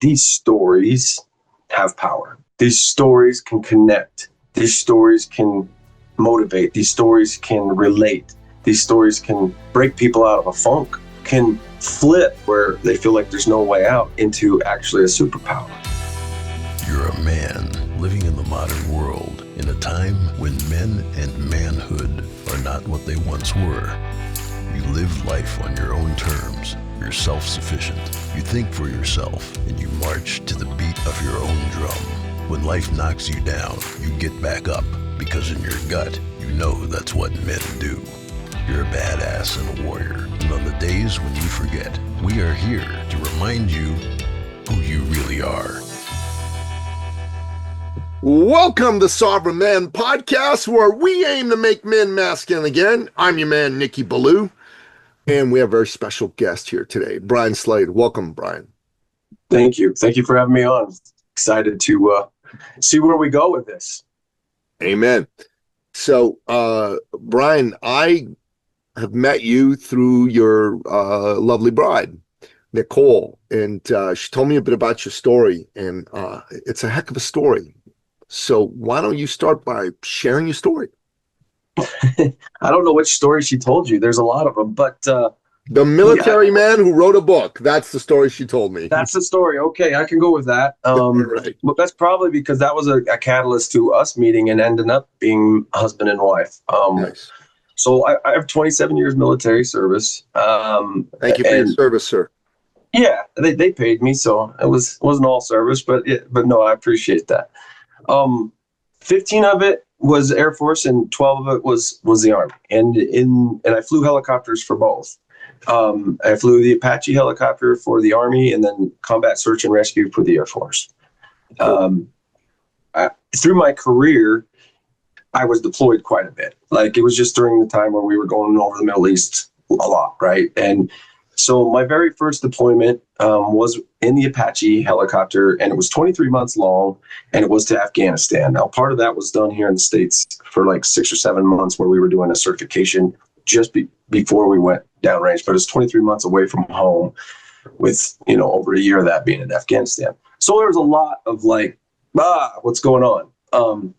these stories have power. These stories can connect. These stories can motivate. These stories can relate. These stories can break people out of a funk, can flip where they feel like there's no way out into actually a superpower. You're a man living in the modern world in a time when men and manhood are not what they once were. You live life on your own terms. You're self-sufficient. You think for yourself and you march to the beat of your own drum. When life knocks you down, you get back up because in your gut, you know that's what men do. You're a badass and a warrior. And on the days when you forget, we are here to remind you who you really are. Welcome to Sovereign Man Podcast, where we aim to make men masculine again. I'm your man, Nicky Ballou, and we have a very special guest here today, Brian Slade. Welcome, Brian. Thank you. Thank you for having me on. Excited to see where we go with this. Amen. So, Brian, I have met you through your lovely bride, Nicole, and she told me a bit about your story, and it's a heck of a story. So why don't you start by sharing your story? I don't know which story she told you. There's a lot of them, but the military man who wrote a book. That's the story she told me. That's the story. Okay, I can go with that. Right. But that's probably because that was a catalyst to us meeting and ending up being husband and wife. Nice. So I have 27 years military service. Thank you for your service, sir. Yeah, they paid me, so it wasn't all service, but no, I appreciate that. 15 of it was Air Force and 12 of it was the Army. And I flew helicopters for both. I flew the Apache helicopter for the Army and then combat search and rescue for the Air Force. Through my career, I was deployed quite a bit. Like, it was just during the time when we were going over the Middle East a lot, right? And so my very first deployment was in the Apache helicopter, and it was 23 months long, and it was to Afghanistan. Now, part of that was done here in the States for like 6 or 7 months where we were doing a certification just before we went downrange, but it's 23 months away from home with, over a year of that being in Afghanistan. So there was a lot of like, what's going on?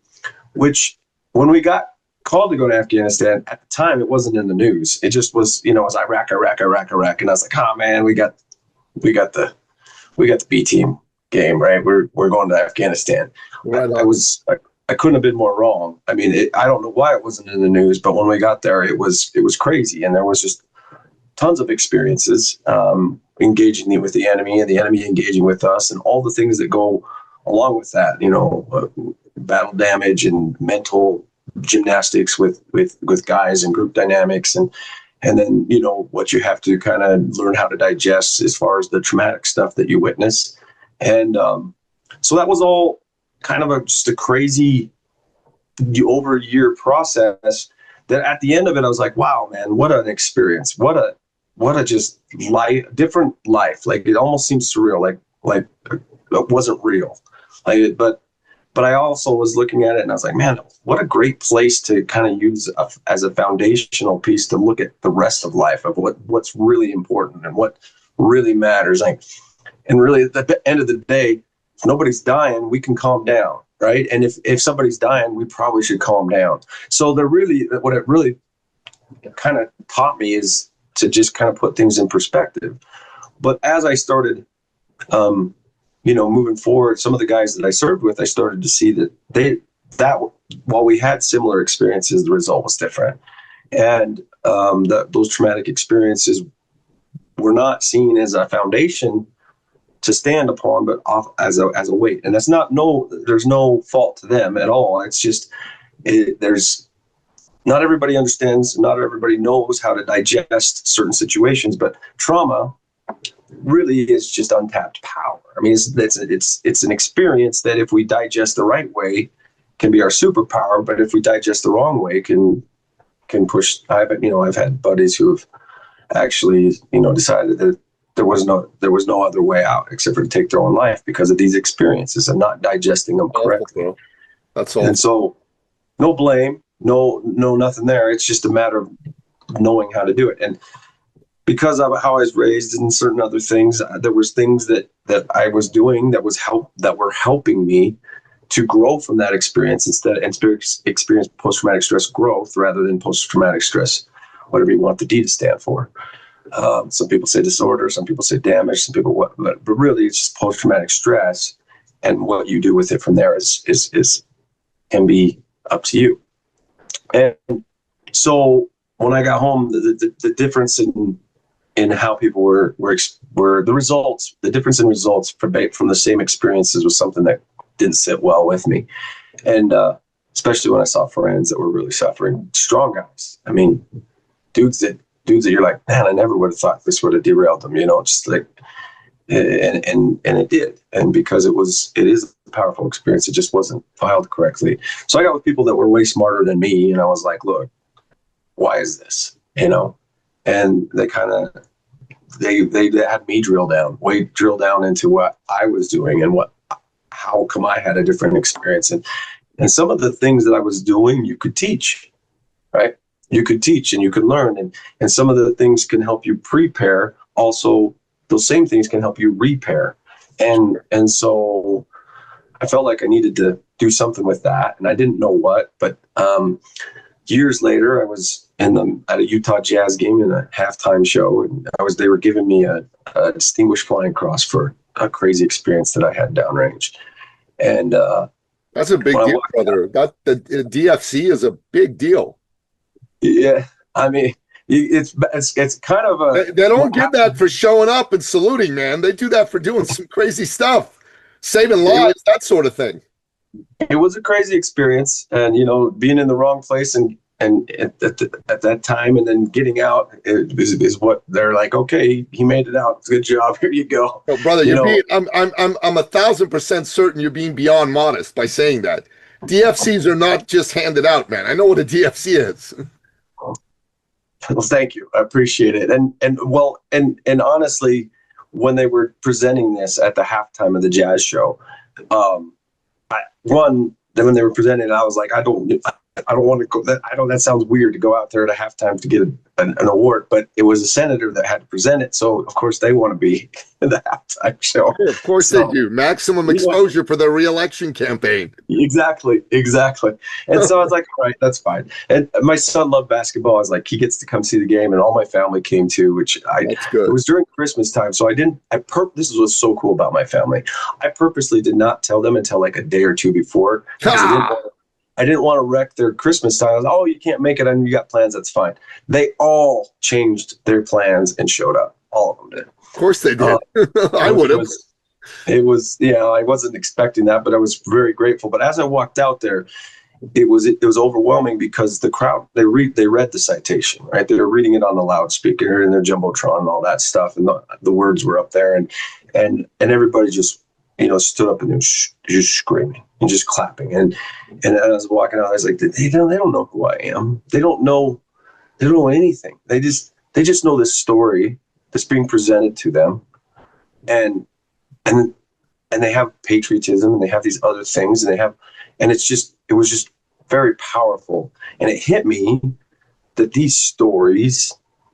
Which when we got called to go to Afghanistan, at the time, it wasn't in the news. It just was, it was Iraq. And I was like, oh man, we got the B team game, right? We're going to Afghanistan. Right. I couldn't have been more wrong. I mean, I don't know why it wasn't in the news, but when we got there, it was crazy. And there was just tons of experiences, engaging with the enemy and the enemy engaging with us and all the things that go along with that, battle damage and mental gymnastics with guys and group dynamics and then what you have to kind of learn how to digest as far as the traumatic stuff that you witness. And so that was all kind of just a crazy over a year process that at the end of it I was like, wow, man, what an experience, what a just different life. Like, it almost seems surreal, like it wasn't real, but I also was looking at it and I was like, man, what a great place to kind of use as a foundational piece to look at the rest of life, of what's really important and what really matters. And really at the end of the day, if nobody's dying, we can calm down, right? And if somebody's dying, we probably should calm down. So what it really kind of taught me is to just kind of put things in perspective. But as I started, moving forward, some of the guys that I served with, I started to see that while we had similar experiences, the result was different. And those traumatic experiences were not seen as a foundation to stand upon, but off as a weight. And there's no fault to them at all. It's just, there's not everybody understands, not everybody knows how to digest certain situations, but trauma really is just untapped power. I mean, it's an experience that if we digest the right way can be our superpower, but if we digest the wrong way can push. I've had buddies who have actually, decided that there was no other way out except for to take their own life because of these experiences and not digesting them correctly. That's all. And so no blame, no nothing there. It's just a matter of knowing how to do it. And because of how I was raised and certain other things, there was things that that I was doing that were helping me to grow from that experience and experience post-traumatic stress growth rather than post-traumatic stress, whatever you want the D to stand for. Some people say disorder, some people say damage, some people what, but really it's just post-traumatic stress, and what you do with it from there is can be up to you. And so when I got home, the difference in how people were the results, the difference in results from the same experiences was something that didn't sit well with me. And especially when I saw friends that were really suffering, strong guys. I mean, dudes that you're like, man, I never would have thought this would have derailed them, just like, and it did. And because it is a powerful experience, it just wasn't filed correctly. So I got with people that were way smarter than me, and I was like, look, why is this? And they kind of, they had me drill down into what I was doing and how come I had a different experience. And some of the things that I was doing, you could teach, right? You could teach and you could learn. And some of the things can help you prepare. Also, those same things can help you repair. And so I felt like I needed to do something with that. And I didn't know what, but years later, I was at a Utah Jazz game in a halftime show, and they were giving me a Distinguished Flying Cross for a crazy experience that I had downrange. And that's a big deal, brother. The DFC is a big deal. Yeah, I mean, it's kind of a. They don't give that for showing up and saluting, man. They do that for doing some crazy stuff, saving lives, that sort of thing. It was a crazy experience, and being in the wrong place and at that time, and then getting out is what they're like. Okay, he made it out. Good job. Here you go. No, brother, I'm 1,000% certain you're being beyond modest by saying that. DFCs are not just handed out, man. I know what a DFC is. Well, thank you. I appreciate it. And honestly, when they were presenting this at the halftime of the Jazz show, when they were presenting it, I was like, I don't want to go. That sounds weird to go out there at a halftime to get an award, but it was a senator that had to present it. So of course they want to be in the halftime show. Yeah, of course they do. Maximum exposure for their reelection campaign. Exactly. And so I was like, all right, that's fine. And my son loved basketball. I was like, he gets to come see the game, and all my family came too, that's good. It was during Christmas time. So this is what's so cool about my family. I purposely did not tell them until like a day or two before, because I didn't want to wreck their Christmas time. I was, oh, you can't make it, and you got plans. That's fine. They all changed their plans and showed up. All of them did. Of course they did. I would have. It was, I wasn't expecting that, but I was very grateful. But as I walked out there, it was overwhelming because the crowd, they read the citation, right? They were reading it on the loudspeaker and their jumbotron and all that stuff, and the words were up there, and everybody just stood up and they were just screaming and just clapping. And as I was walking out, I was like, they don't know who I am. They don't know anything. They just know this story that's being presented to them, and they have patriotism, and they have these other things, and it was just very powerful. And it hit me that these stories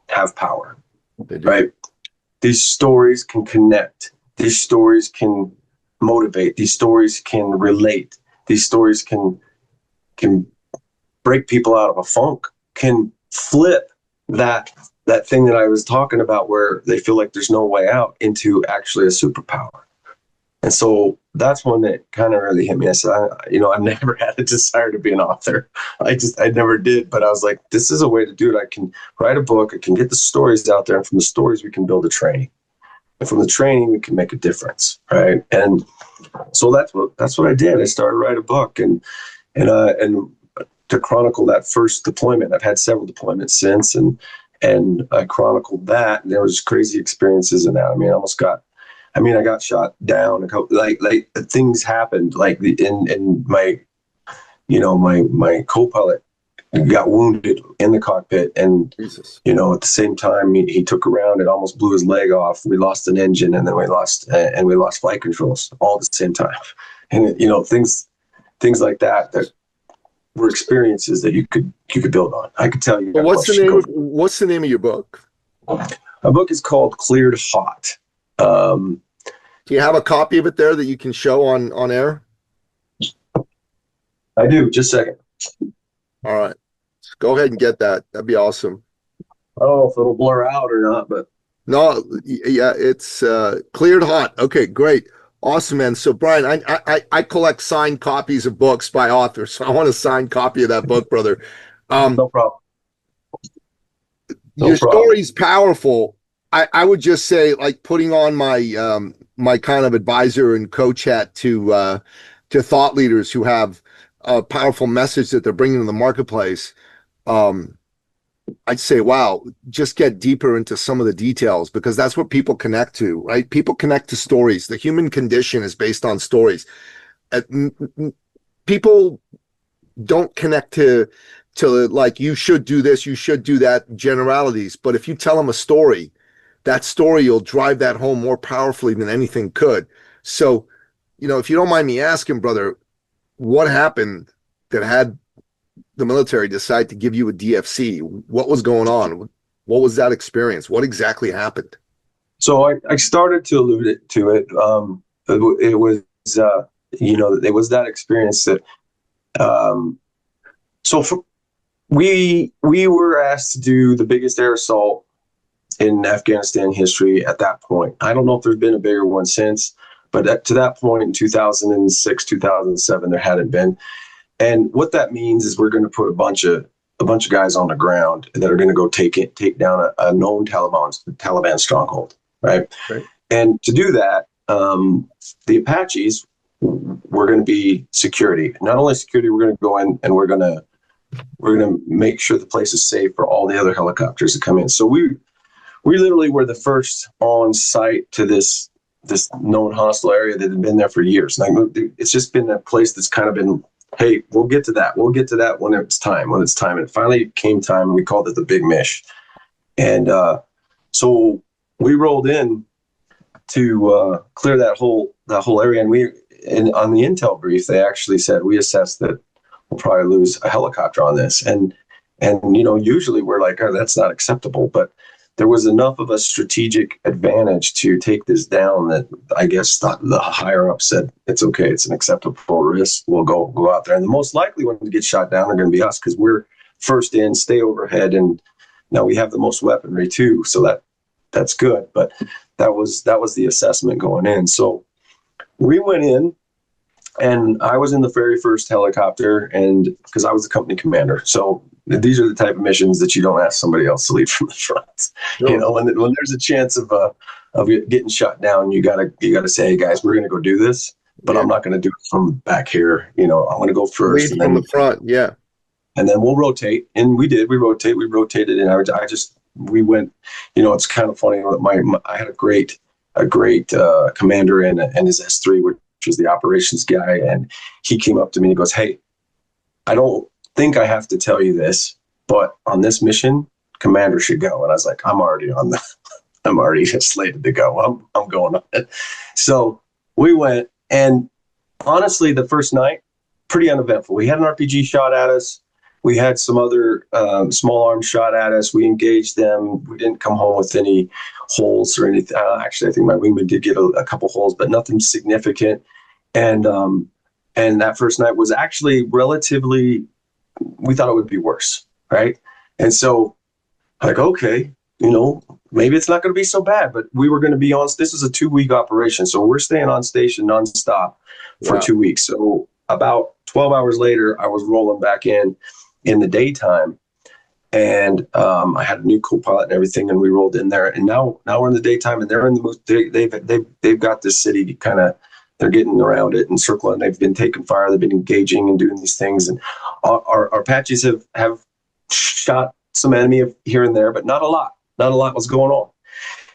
have power, right? These stories can connect. These stories can motivate. These stories can relate. These stories can break people out of a funk, can flip that thing that I was talking about where they feel like there's no way out into actually a superpower. And so that's one that kind of really hit me. I said, I've never had a desire to be an author. I never did, but I was like, this is a way to do it. I can write a book. I can get the stories out there, and from the stories we can build a training. And from the training, we can make a difference, right? And so that's what I did. I started writing a book, and to chronicle that first deployment. I've had several deployments since, and I chronicled that. And there was crazy experiences in that. I got shot down. Like things happened. Like in my co-pilot got wounded in the cockpit, and Jesus. At the same time he took a round and almost blew his leg off. We lost an engine, and then we lost flight controls all at the same time. And things like that were experiences that you could build on. I could tell you. But what's the name of your book? My book is called Cleared Hot. Do you have a copy of it there that you can show on air? I do. Just a second. All right. Go ahead and get that. That'd be awesome. I don't know if it'll blur out or not, but No, yeah, it's cleared hot. Okay, great. Awesome, man. So Brian, I collect signed copies of books by authors. So I want a signed copy of that book, brother. no problem. No Your problem. story's powerful. I would just say, like, putting on my my kind of advisor and coach hat to thought leaders who have a powerful message that they're bringing to the marketplace. I'd say, wow, just get deeper into some of the details, because that's what people connect to, right? People connect to stories. The human condition is based on stories. People don't connect to like, you should do this, you should do that, generalities. But if you tell them a story, that story will drive that home more powerfully than anything could. So, if you don't mind me asking, brother, what happened that had the military decide to give you a DFC? What was going on? What was that experience? What exactly happened? So I started to allude to it. It was, it was that experience that, we were asked to do the biggest air assault in Afghanistan history at that point. I don't know if there's been a bigger one since, but to that point in 2006, 2007, there hadn't been. And what that means is we're going to put a bunch of guys on the ground that are going to go take down a known Taliban stronghold, right? And to do that, the Apaches were going to be security. Not only security, we're going to go in and we're going to make sure the place is safe for all the other helicopters that come in. So we literally were the first on site to this known hostile area that had been there for years. Like, it's just been a place that's kind of been, hey, we'll get to that. We'll get to that when it's time. And it finally came time, and we called it the Big Mish. And so we rolled in to clear that whole area. And on the intel brief, they actually said, we assessed that we'll probably lose a helicopter on this. And usually we're like, oh, that's not acceptable. But there was enough of a strategic advantage to take this down that I guess the higher up said, it's okay, it's an acceptable risk, we'll go out there. And the most likely one to get shot down are going to be us, because we're first in, stay overhead, and now we have the most weaponry too, so that's good. But that was the assessment going in. So we went in, and I was in the very first helicopter, and because I was the company commander. So these are the type of missions that you don't ask somebody else to lead from the front. No. When there's a chance of getting shot down, you gotta say, hey guys, we're gonna go do this, but I'm not gonna do it from back here. I'm gonna go first, lead from the front, yeah. And then we'll rotate, and we did. We rotated, and we went. It's kind of funny. I had a great commander and his S3, which was the operations guy, and he came up to me and he goes, hey, I don't think I have to tell you this, but on this mission, commander should go. And I was like, I'm already slated to go. I'm going on it. So we went, and honestly, the first night, pretty uneventful. We had an RPG shot at us. We had some other small arms shot at us. We engaged them. We didn't come home with any holes or anything. Actually, I think my wingman did get a couple holes, but nothing significant. And that first night was actually relatively, we thought it would be worse, right? And so, like, okay, maybe it's not going to be so bad, but we were going to be on, this is a 2-week operation. So we're staying on station nonstop for 2 weeks. So about 12 hours later, I was rolling back in the daytime, and I had a new co-pilot and everything, and we rolled in there, and now we're in the daytime, and they're in the they've got this city kind of, they're getting around it and circling. They've been taking fire. They've been engaging and doing these things, and our Apaches have shot some enemy here and there, but not a lot. Not a lot was going on.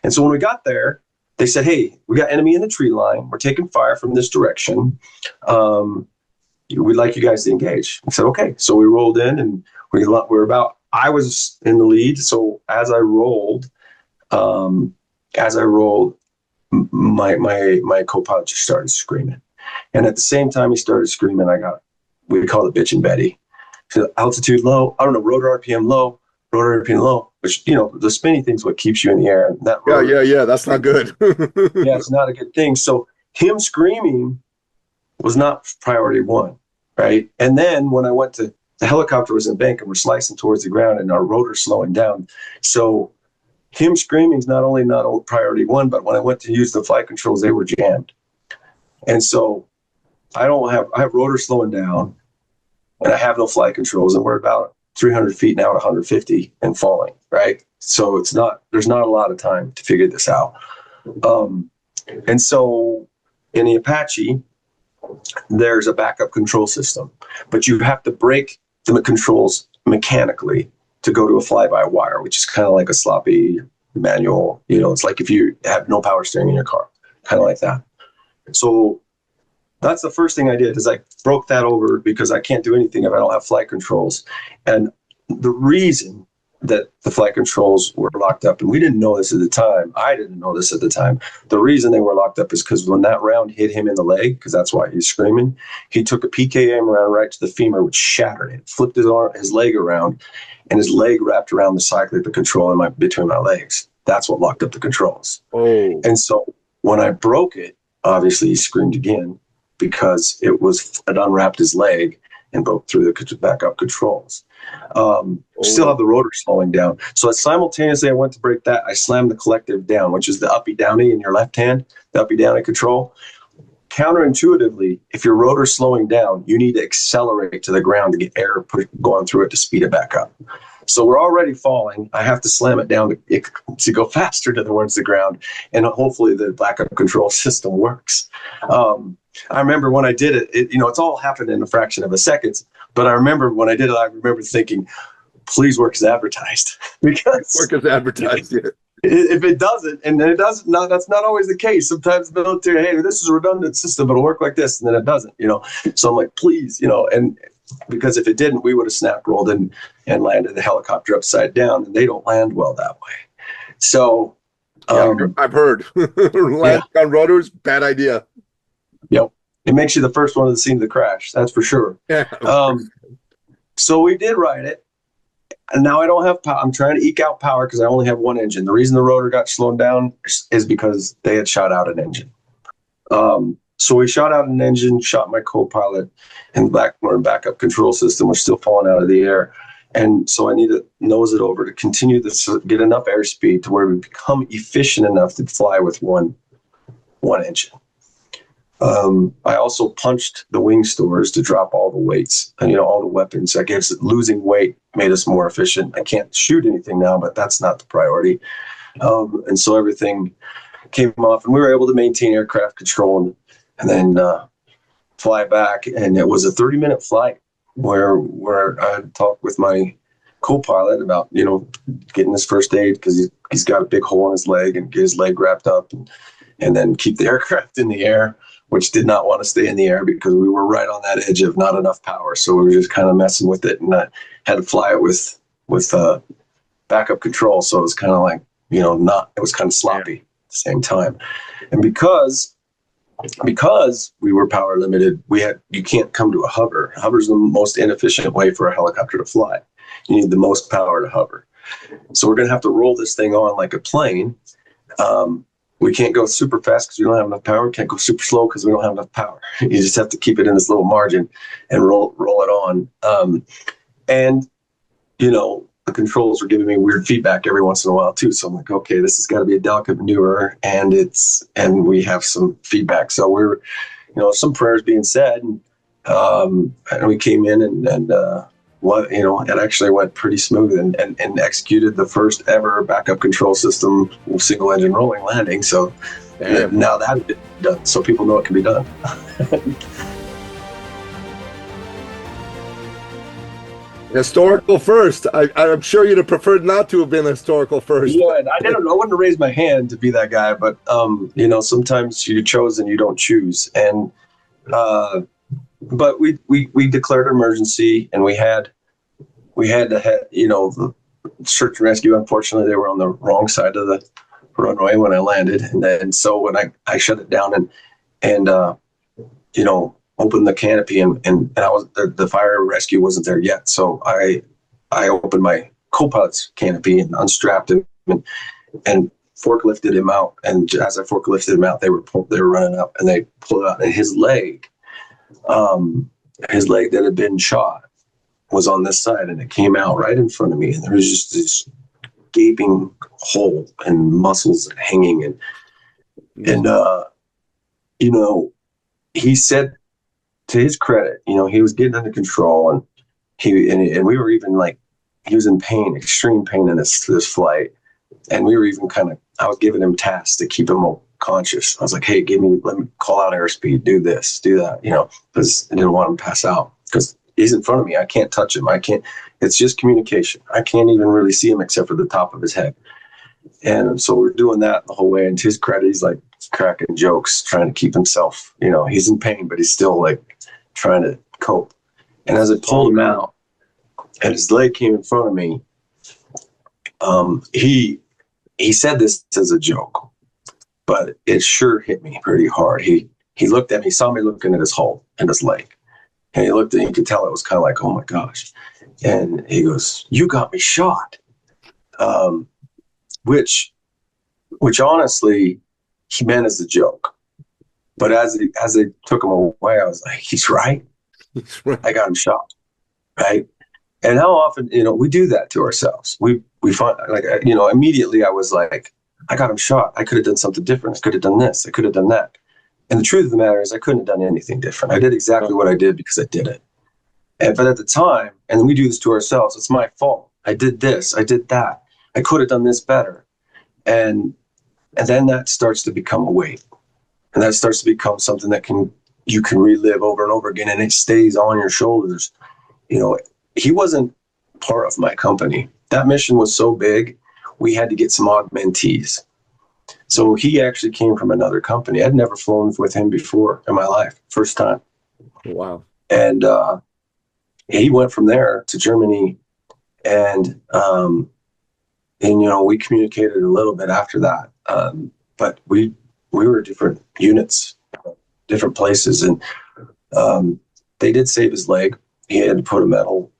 And so when we got there, they said, hey, we got enemy in the tree line. We're taking fire from this direction. We'd like you guys to engage. I said, okay. So we rolled in, and I was in the lead. So as I rolled, my co-pilot just started screaming. And at the same time he started screaming, we call it bitch and Betty. So altitude low, I don't know, rotor RPM low, rotor being low, which, the spinny thing's what keeps you in the air. And that rotor, Yeah. That's not good. yeah, it's not a good thing. So him screaming was not priority one, right? And then when I went to, the helicopter was in bank and we're slicing towards the ground and our rotor's slowing down. So him screaming is not only not priority one, but when I went to use the flight controls, they were jammed. And so I have rotor slowing down and I have no flight controls, and we're about 300 feet now at 150 and falling, right? So there's not a lot of time to figure this out. And so in the Apache, there's a backup control system, but you have to break the controls mechanically to go to a fly-by-wire, which is kind of like a sloppy manual. It's like if you have no power steering in your car, kind of like that. So that's the first thing I did, is I broke that over because I can't do anything if I don't have flight controls. And the reason that the flight controls were locked up, and we didn't know this at the time, I didn't know this at the time, the reason they were locked up is because when that round hit him in the leg, because that's why he's screaming, he took a PKM round right to the femur, which shattered it, flipped his leg around, and his leg wrapped around the cyclic of the control between my legs. That's what locked up the controls. Oh. And so when I broke it, obviously he screamed again because it unwrapped his leg and broke through the backup controls. Still have the rotor slowing down. So simultaneously I went to break that, I slammed the collective down, which is the uppy downy in your left hand, the uppy downy control. Counterintuitively, if your rotor's slowing down, you need to accelerate to the ground to get air going through it to speed it back up. So we're already falling. I have to slam it down to go faster towards the ground, and hopefully the backup control system works. I remember when I did it, it's all happened in a fraction of a second. But I remember when I did it, I remember thinking, please work as advertised. Because work as advertised, yeah. If it doesn't, and then it doesn't, that's not always the case. Sometimes the military, hey, this is a redundant system, it'll work like this, and then it doesn't, So I'm like, please, and because if it didn't, we would have snap rolled and landed the helicopter upside down, and they don't land well that way. So I've heard landing on rotors, bad idea. Yep. It makes you the first one to the scene of the crash. That's for sure. Yeah. So we did ride it. And now I don't have power. I'm trying to eke out power because I only have one engine. The reason the rotor got slowed down is because they had shot out an engine. So we shot out an engine, shot my co-pilot, and backup control system was still falling out of the air. And so I need to nose it over to continue this, get enough airspeed to where we become efficient enough to fly with one engine. I also punched the wing stores to drop all the weights and, all the weapons. I guess losing weight made us more efficient. I can't shoot anything now, but that's not the priority. And so everything came off, and we were able to maintain aircraft control and then fly back. And it was a 30-minute flight where I talked with my co-pilot about, getting his first aid because he's got a big hole in his leg, and get his leg wrapped up and then keep the aircraft in the air, which did not want to stay in the air because we were right on that edge of not enough power. So we were just kind of messing with it, and I had to fly it with backup control. So it was kind of like, it was kind of sloppy at the same time. And because we were power limited, you can't come to a hover. Hover's the most inefficient way for a helicopter to fly. You need the most power to hover. So we're going to have to roll this thing on like a plane. We can't go super fast because we don't have enough power. We can't go super slow because we don't have enough power. You just have to keep it in this little margin and roll it on. And the controls were giving me weird feedback every once in a while too. So I'm like, okay, this has got to be a delicate maneuver, and we have some feedback. So we're, some prayers being said, and we came in and it actually went pretty smooth and executed the first ever backup control system single engine rolling landing. So now that's done, so people know it can be done. Historical first. I'm sure you'd have preferred not to have been historical first. Yeah, and I wouldn't have raised my hand to be that guy, but sometimes you're chosen, you don't choose. And but we declared an emergency, and we had to have, the search and rescue. Unfortunately, they were on the wrong side of the runway when I landed, and so when I shut it down and opened the canopy, and I was the fire rescue wasn't there yet, so I opened my co-pilot's canopy and unstrapped him and forklifted him out. And as I forklifted him out, they were running up, and they pulled out, and his leg that had been shot was on this side, and it came out right in front of me, and there was just this gaping hole and muscles hanging, and you know, he said, to his credit, you know, he was getting under control, and we were even like, he was in pain, extreme pain in this flight, and we were even I was giving him tasks to keep him conscious. I was like, hey, let me call out airspeed, do this, do that, you know, because I didn't want him to pass out, because he's in front of me. I can't touch him. It's just communication. I can't even really see him except for the top of his head. And so we're doing that the whole way. And to his credit, he's like cracking jokes, trying to keep himself, you know, he's in pain, but he's still like trying to cope. And as I pulled him out and his leg came in front of me, he said this as a joke, but it sure hit me pretty hard. He looked at me, saw me looking at his hole and his leg. And he looked at me, you could tell it was kind of like, oh my gosh. And he goes, you got me shot. Which honestly, he meant as a joke. But as they took him away, I was like, he's right. That's right. I got him shot. Right. And how often, you know, we do that to ourselves. We find, like, you know, immediately I was like, I got him shot. I could have done something different. I could have done this. I could have done that. And the truth of the matter is I couldn't have done anything different. I did exactly what I did because I did it. But at the time, and we do this to ourselves, it's my fault. I did this. I did that. I could have done this better. And then that starts to become a weight. And that starts to become something that you can relive over and over again, and it stays on your shoulders. You know, he wasn't part of my company. That mission was so big, we had to get some augmentees. So he actually came from another company. I'd never flown with him before in my life, first time. Wow. And he went from there to Germany, and you know, we communicated a little bit after that. But we were different units, different places, and they did save his leg. He had to put a metal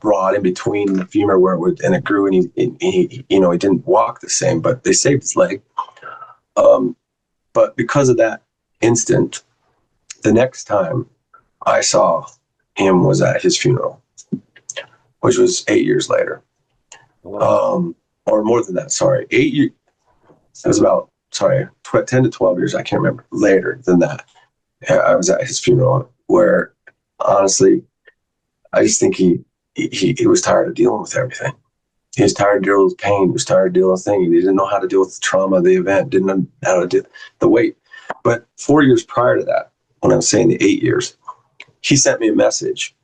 rod in between the femur where it grew, and he you know, he didn't walk the same, but they saved his leg. But because of that instant, the next time I saw him was at his funeral, which was 8 years later. Wow. Or more than that, sorry. 8 years. It was about, 10 to 12 years, I can't remember, later than that. I was at his funeral, where honestly, I just think he was tired of dealing with everything. He was tired of dealing with pain. He was tired of dealing with things. He didn't know how to deal with the trauma of the event, didn't know how to deal the weight. But 4 years prior to that, when I was saying the 8 years, he sent me a message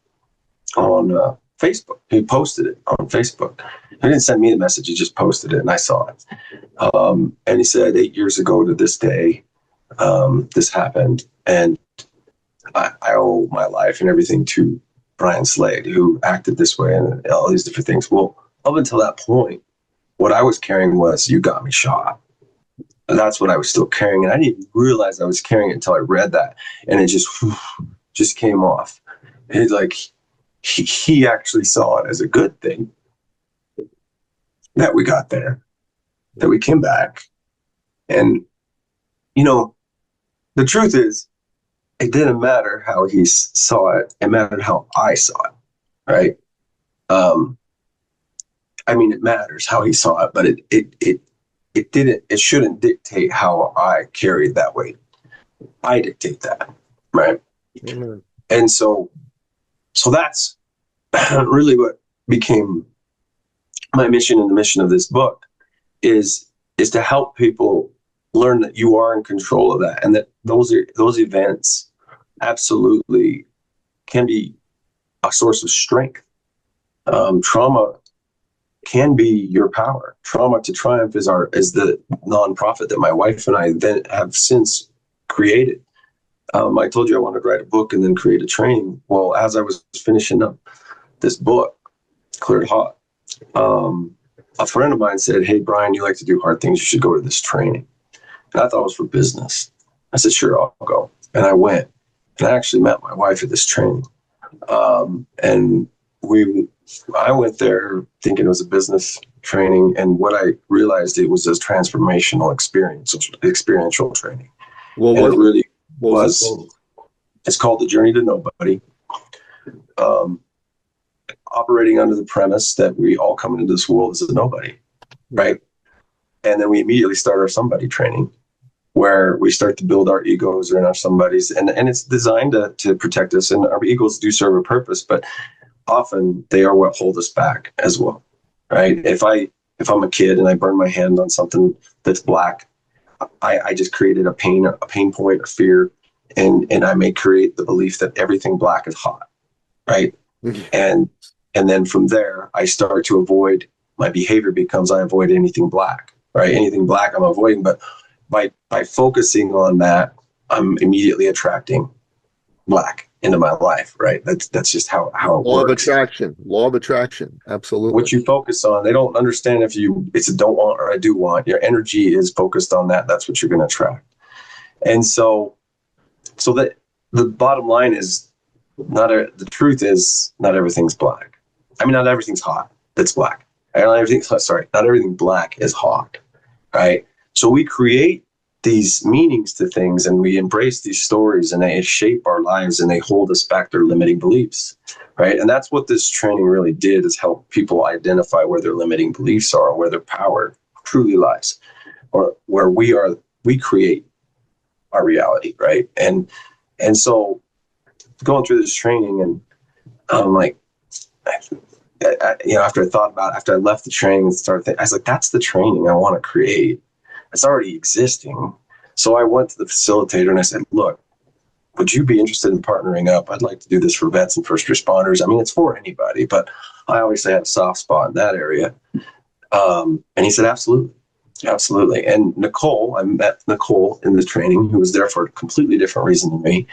on Facebook. He posted it on Facebook. He didn't send me the message. He just posted it, and I saw it. And he said, 8 years ago to this day, this happened, and I owe my life and everything to Brian Slade, who acted this way and all these different things. Well, up until that point, what I was carrying was, you got me shot. And that's what I was still carrying. And I didn't even realize I was carrying it until I read that. And it just came off. It's like, he actually saw it as a good thing that we got there, that we came back. And, you know, the truth is, it didn't matter how he saw it. It mattered how I saw it, right? I mean, it matters how he saw it, but it shouldn't dictate how I carried that weight. I dictate that, right? Mm-hmm. And so that's really what became my mission, and the mission of this book is to help people learn that you are in control of that, and that those events absolutely can be a source of strength. Trauma can be your power. Trauma to Triumph is the nonprofit that my wife and I then have since created. I told you I wanted to write a book and then create a training. Well, as I was finishing up this book, Cleared Hot, a friend of mine said, hey, Brian, you like to do hard things. You should go to this training. And I thought it was for business. I said, sure, I'll go. And I went. And I actually met my wife at this training. And we I went there thinking it was a business training, and what I realized it was a transformational experiential training. Well, And it really what was it was. called? It's called The Journey to Nobody. Um, Operating under the premise that we all come into this world as a nobody, right? And then we immediately start our somebody training, where we start to build our egos and our somebodies, and it's designed to protect us. And our egos do serve a purpose, but often they are what hold us back as well, right? If I'm a kid and I burn my hand on something that's black, I just created a pain point, a fear, and I may create the belief that everything black is hot, right? And then from there, I start to avoid. My behavior becomes I avoid anything black, right? Anything black I'm avoiding, but by focusing on that, I'm immediately attracting black into my life, right? That's just how it Law works. Law of attraction. Absolutely. What you focus on, they don't understand if it's a don't want or I do want. Your energy is focused on that. That's what you're going to attract. And so that the bottom line is the truth is not everything's black. I mean, not everything's hot that's black. Not everything black is hot, right? So we create these meanings to things, and we embrace these stories, and they shape our lives, and they hold us back to limiting beliefs, right? And that's what this training really did, is help people identify where their limiting beliefs are, where their power truly lies, or where we create our reality, right? And so going through this training, and I'm like, after I left the training and started thinking, I was like, that's the training I want to create. It's already existing. So I went to the facilitator and I said, look, would you be interested in partnering up? I'd like to do this for vets and first responders. I mean, it's for anybody, but I obviously had a soft spot in that area. And he said, absolutely. Absolutely. And I met Nicole in the training, who was there for a completely different reason than me.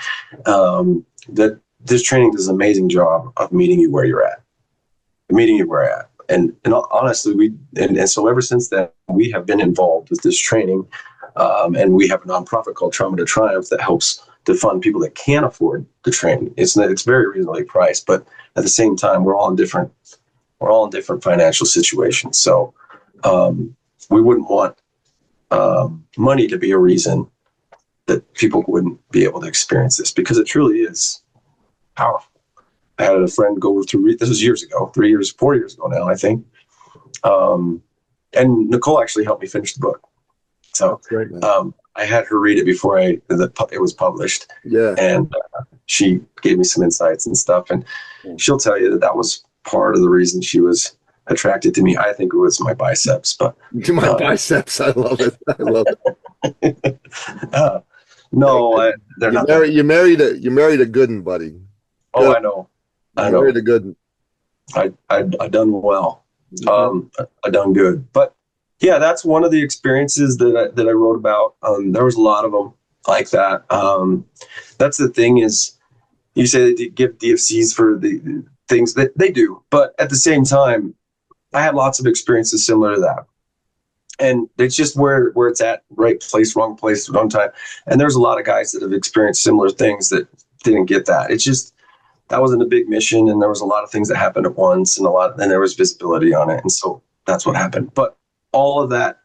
That this training does an amazing job of meeting you where you're at. And honestly, so ever since then, we have been involved with this training, and we have a nonprofit called Trauma to Triumph that helps to fund people that can't afford the training. It's very reasonably priced, but at the same time, we're all in different financial situations. So we wouldn't want money to be a reason that people wouldn't be able to experience this, because it truly is powerful. I had a friend go through, this was years ago, 4 years ago now, I think. And Nicole actually helped me finish the book. So Great, I had her read it before it was published. Yeah. And she gave me some insights and stuff. And she'll tell you that was part of the reason she was attracted to me. I think it was my biceps, but my biceps. I love it. No, they're not. You married a good one, buddy. Oh, I know. Married a good one. I done well. I done good. But yeah, that's one of the experiences that I wrote about. There was a lot of them like that. That's the thing is, you say they give DFCs for the things that they do, but at the same time, I had lots of experiences similar to that. And it's just where it's at, right place, wrong time. And there's a lot of guys that have experienced similar things that didn't get that. It's just, that wasn't a big mission, and there was a lot of things that happened at once, and there was visibility on it. And so that's what happened. But all of that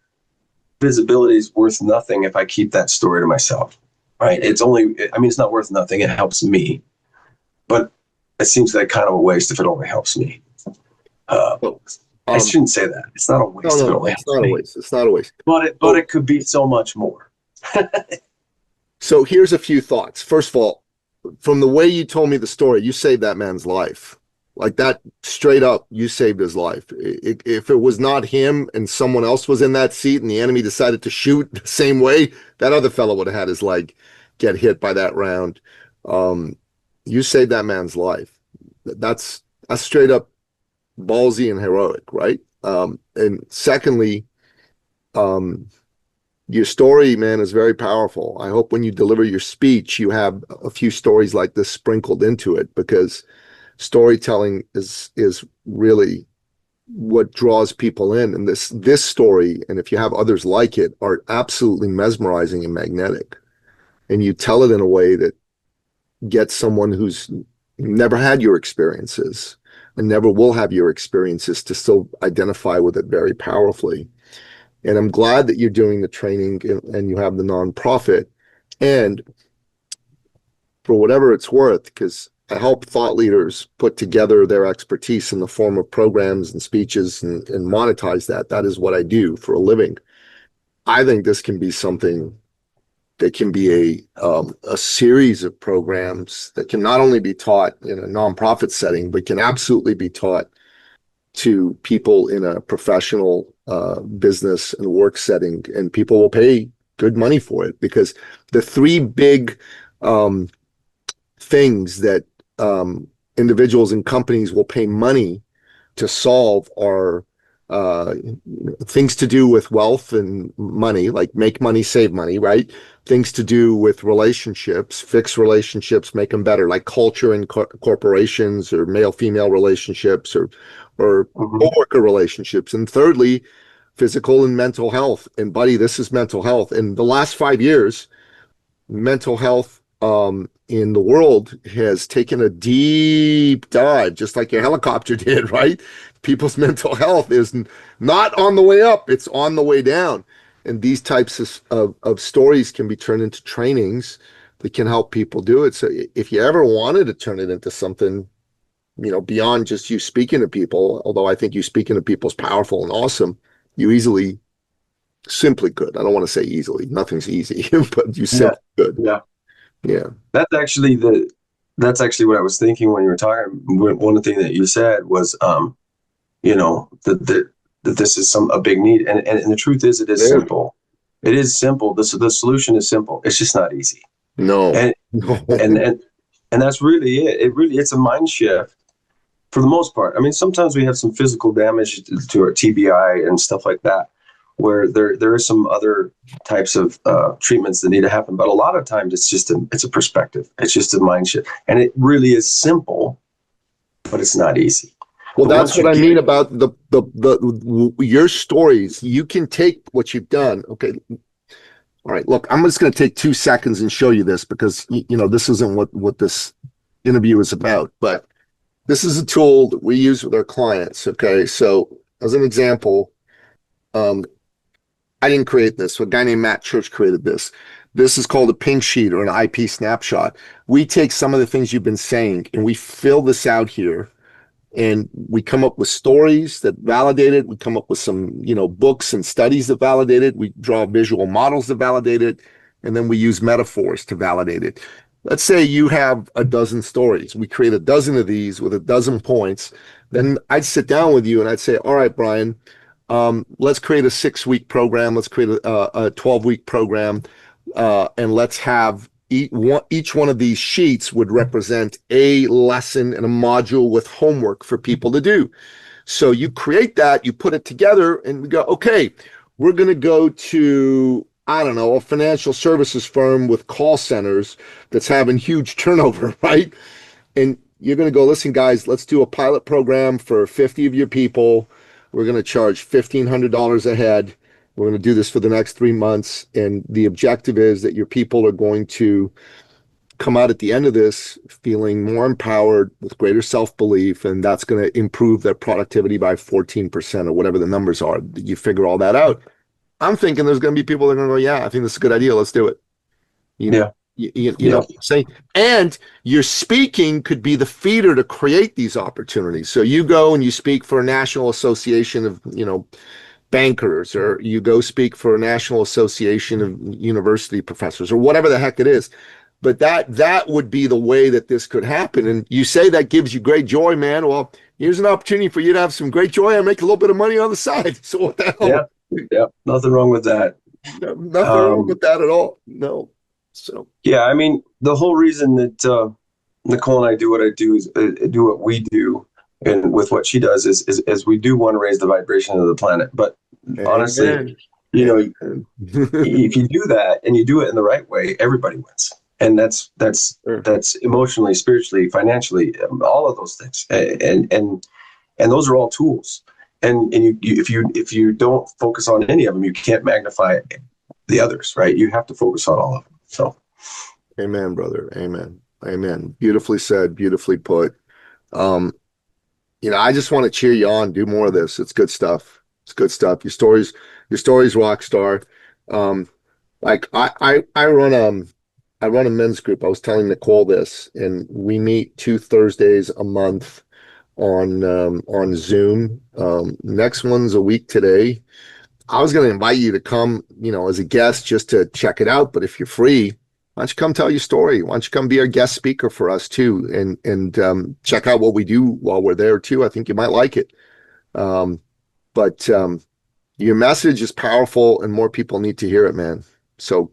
visibility is worth nothing if I keep that story to myself, right? It's not worth nothing. It helps me, but it seems like kind of a waste if it only helps me. I shouldn't say that. It's not a waste. No, it's not a waste. It's not a waste. But it could be so much more. So here's a few thoughts. First of all, from the way you told me the story, you saved that man's life. Like that, straight up, you saved his life. If it was not him and someone else was in that seat and the enemy decided to shoot the same way, that other fellow would have had his leg get hit by that round. You saved that man's life. That's straight up ballsy and heroic, right? And secondly, your story, man, is very powerful. I hope when you deliver your speech, you have a few stories like this sprinkled into it, because storytelling is really what draws people in. And this story, and if you have others like it, are absolutely mesmerizing and magnetic. And you tell it in a way that gets someone who's never had your experiences. and never will have your experiences to still identify with it very powerfully. And I'm glad that you're doing the training and you have the nonprofit. And for whatever it's worth, because I help thought leaders put together their expertise in the form of programs and speeches and monetize that. That is what I do for a living. I think this can be something that can be a series of programs that can not only be taught in a nonprofit setting, but can absolutely be taught to people in a professional business and work setting, and people will pay good money for it, because the three big things that individuals and companies will pay money to solve are things to do with wealth and money, like make money, save money, right? Things to do with relationships, fix relationships, make them better, like culture in corporations, or male-female relationships, or co-worker relationships. And thirdly, physical and mental health. And buddy, this is mental health. In the last 5 years, mental health in the world has taken a deep dive, just like your helicopter did, right? People's mental health is not on the way up, it's on the way down. And these types of stories can be turned into trainings that can help people do it. So if you ever wanted to turn it into something, beyond just you speaking to people, although I think you speaking to people is powerful and awesome, you simply could. I don't want to say easily, nothing's easy, but you simply could. Yeah. That's actually what I was thinking when you were talking. One of the things that you said was, that this is a big need. And the truth is, it is simple. It is simple. The solution is simple. It's just not easy. No. And that's really it. It's a mind shift for the most part. I mean, sometimes we have some physical damage to our TBI and stuff like that, where there are some other types of treatments that need to happen. But a lot of times it's a perspective. It's just a mind shift. And it really is simple, but it's not easy. Well, that's what I mean about your stories. You can take what you've done. Okay. All right. Look, I'm just going to take 2 seconds and show you this, because, this isn't what this interview is about, but this is a tool that we use with our clients. Okay. So as an example, I didn't create this. So a guy named Matt Church created this. This is called a pink sheet, or an IP snapshot. We take some of the things you've been saying and we fill this out here, and we come up with stories that validate it. We come up with some, books and studies that validate it. We draw visual models that validate it. And then we use metaphors to validate it. Let's say you have a dozen stories. We create a dozen of these with a dozen points. Then I'd sit down with you and I'd say, all right, Brian, let's create a 6-week program. Let's create a 12-week program. And let's have each one of these sheets would represent a lesson and a module with homework for people to do. So you create that, you put it together, and we go, okay, we're going to go to, I don't know, a financial services firm with call centers that's having huge turnover, right? And you're going to go, listen, guys, let's do a pilot program for 50 of your people. We're going to charge $1,500 a head. We're going to do this for the next 3 months. And the objective is that your people are going to come out at the end of this feeling more empowered, with greater self-belief, and that's going to improve their productivity by 14% or whatever the numbers are. You figure all that out. I'm thinking there's going to be people that are going to go, yeah, I think this is a good idea. Let's do it. You know what I'm saying? And your speaking could be the feeder to create these opportunities. So you go and you speak for a national association of, bankers, or you go speak for a national association of university professors, or whatever the heck it is. But that would be the way that this could happen. And you say that gives you great joy, man. Well, here's an opportunity for you to have some great joy and make a little bit of money on the side. So what the hell? Yeah, nothing wrong with that. No, nothing wrong with that at all. No. So yeah, I mean, the whole reason that Nicole and I do what I do is do what we do, and with what she does is we do want to raise the vibration of the planet. But honestly, if you do that and you do it in the right way, everybody wins. And that's emotionally, spiritually, financially, all of those things. And those are all tools. And if you don't focus on any of them, you can't magnify the others, right? You have to focus on all of them. So, amen, brother. Amen. Beautifully said. Beautifully put. I just want to cheer you on. Do more of this. It's good stuff. It's good stuff. Your story's rock star. Um, like I run a men's group. I was telling Nicole this, and we meet 2 Thursdays a month on Zoom. Next one's a week today. I was going to invite you to come, as a guest just to check it out. But if you're free, why don't you come tell your story? Why don't you come be our guest speaker for us too, and check out what we do while we're there too. I think you might like it. But your message is powerful, and more people need to hear it, man. So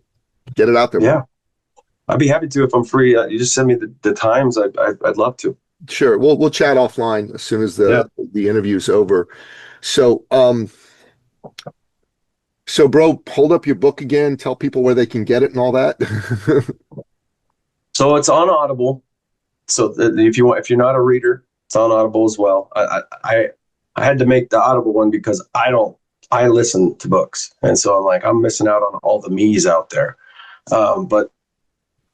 get it out there. Yeah, I'd be happy to if I'm free. You just send me the times. I'd love to. Sure. We'll chat offline as soon as the interview's over. So bro, hold up your book again. Tell people where they can get it and all that. So it's on Audible. So if you're not a reader, it's on Audible as well. I had to make the Audible one because I listen to books, and so I'm like, I'm missing out on all the me's out there. But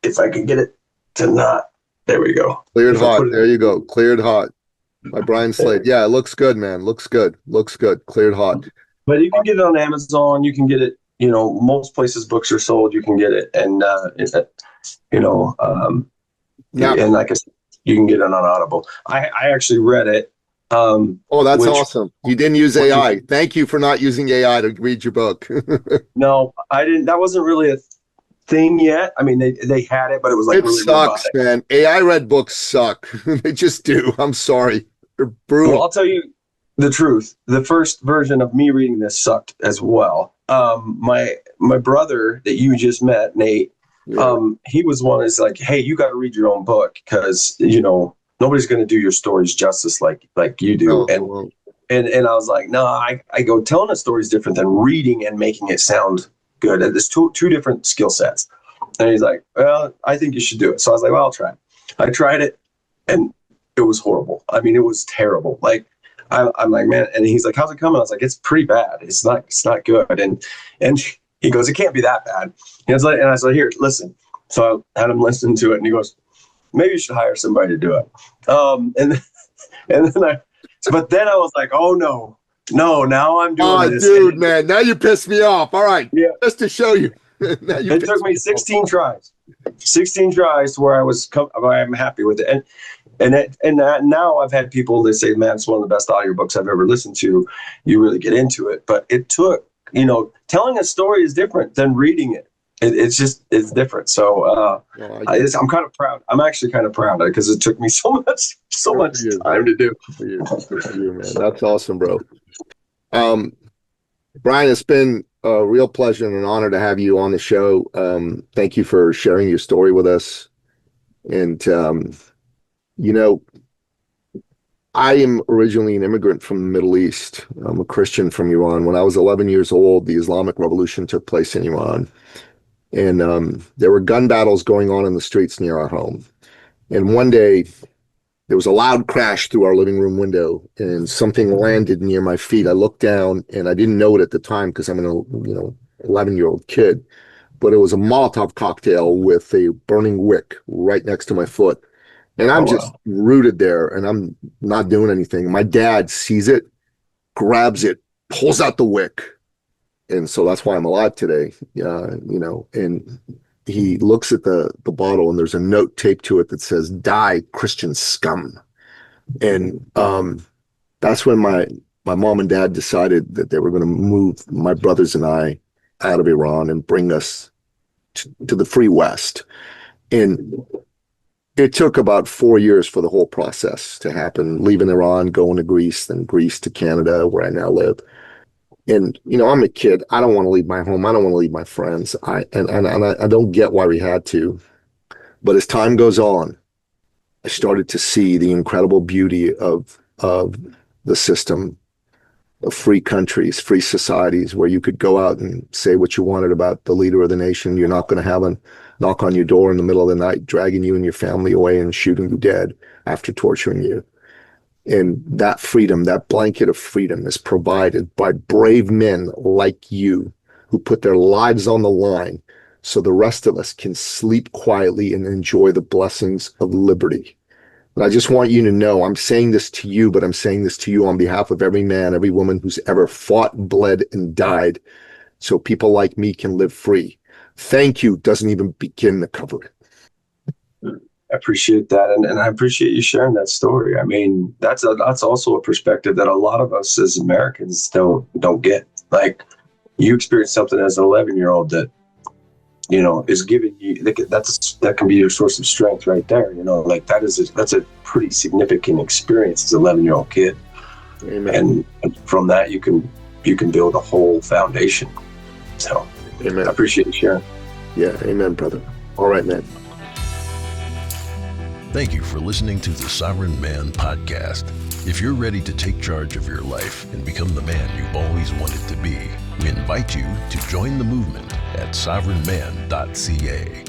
if I could get it to not, there we go. Cleared Hot. There you go. Cleared Hot by Brian Slade. Yeah, it looks good, man. Looks good. Looks good. Cleared Hot. But you can get it on Amazon. You can get it, most places books are sold. You can get it. And, and like I said, you can get it on Audible. I actually read it. That's awesome. You didn't use AI. Thank you for not using AI to read your book. No, I didn't. That wasn't really a thing yet. I mean, they had it, but it was like, it really sucks, robotic. Man. AI read books suck. They just do. I'm sorry. They're brutal. Well, I'll tell you the truth. The first version of me reading this sucked as well. My brother that you just met, Nate, he was one that's like, hey, you got to read your own book because, nobody's going to do your stories justice like you do. And I was like, no, I go, telling a story is different than reading and making it sound good. And there's two different skill sets. And he's like, well, I think you should do it. So I was like, well, I'll try. I tried it, and it was horrible. I mean, it was terrible. Like, I'm like, man, and he's like, how's it coming? I was like, it's pretty bad. It's not good. And he goes, it can't be that bad. And I was like, here, listen. So I had him listen to it, and he goes, maybe you should hire somebody to do it. But then I was like, oh no, now I'm doing this. Dude, man, now you pissed me off. All right, yeah, just to show you. It took me 16 tries to where I'm happy with it. And now I've had people that say, man, it's one of the best audiobooks I've ever listened to. You really get into it. But it took, telling a story is different than reading it. It's different. So I'm kind of proud. I'm actually kind of proud because it took me so much time to do. For you, man. That's awesome, bro. Brian, it's been a real pleasure and an honor to have you on the show. Thank you for sharing your story with us. And, I am originally an immigrant from the Middle East. I'm a Christian from Iran. When I was 11 years old, the Islamic Revolution took place in Iran. And there were gun battles going on in the streets near our home. And one day, there was a loud crash through our living room window, and something landed near my feet. I looked down, and I didn't know it at the time because I'm an 11-year-old kid. But it was a Molotov cocktail with a burning wick right next to my foot. And I'm just rooted there, and I'm not doing anything. My dad sees it, grabs it, pulls out the wick. And so that's why I'm alive today, and he looks at the bottle, and there's a note taped to it that says, die, Christian scum. And that's when my mom and dad decided that they were going to move my brothers and I out of Iran and bring us to the free West. And it took about 4 years for the whole process to happen, leaving Iran, going to Greece, then Greece to Canada, where I now live. And, I'm a kid. I don't want to leave my home. I don't want to leave my friends. I don't get why we had to. But as time goes on, I started to see the incredible beauty of the system of free countries, free societies, where you could go out and say what you wanted about the leader of the nation. You're not going to have a knock on your door in the middle of the night, dragging you and your family away and shooting you dead after torturing you. And that freedom, that blanket of freedom, is provided by brave men like you who put their lives on the line so the rest of us can sleep quietly and enjoy the blessings of liberty. But I just want you to know, I'm saying this to you, but I'm saying this to you on behalf of every man, every woman who's ever fought, bled, and died, so people like me can live free. Thank you doesn't even begin to cover it. I appreciate that, and I appreciate you sharing that story. I mean, that's also a perspective that a lot of us as Americans don't get. Like, you experience something as an 11-year-old that, you know, is giving you, that can be your source of strength right there. You know, like that's a pretty significant experience as an 11-year-old kid. Amen. And from that you can build a whole foundation. So amen. I appreciate you sharing. Yeah, amen, brother. All right, man. Thank you for listening to the Sovereign Man Podcast. If you're ready to take charge of your life and become the man you've always wanted to be, we invite you to join the movement at sovereignman.ca.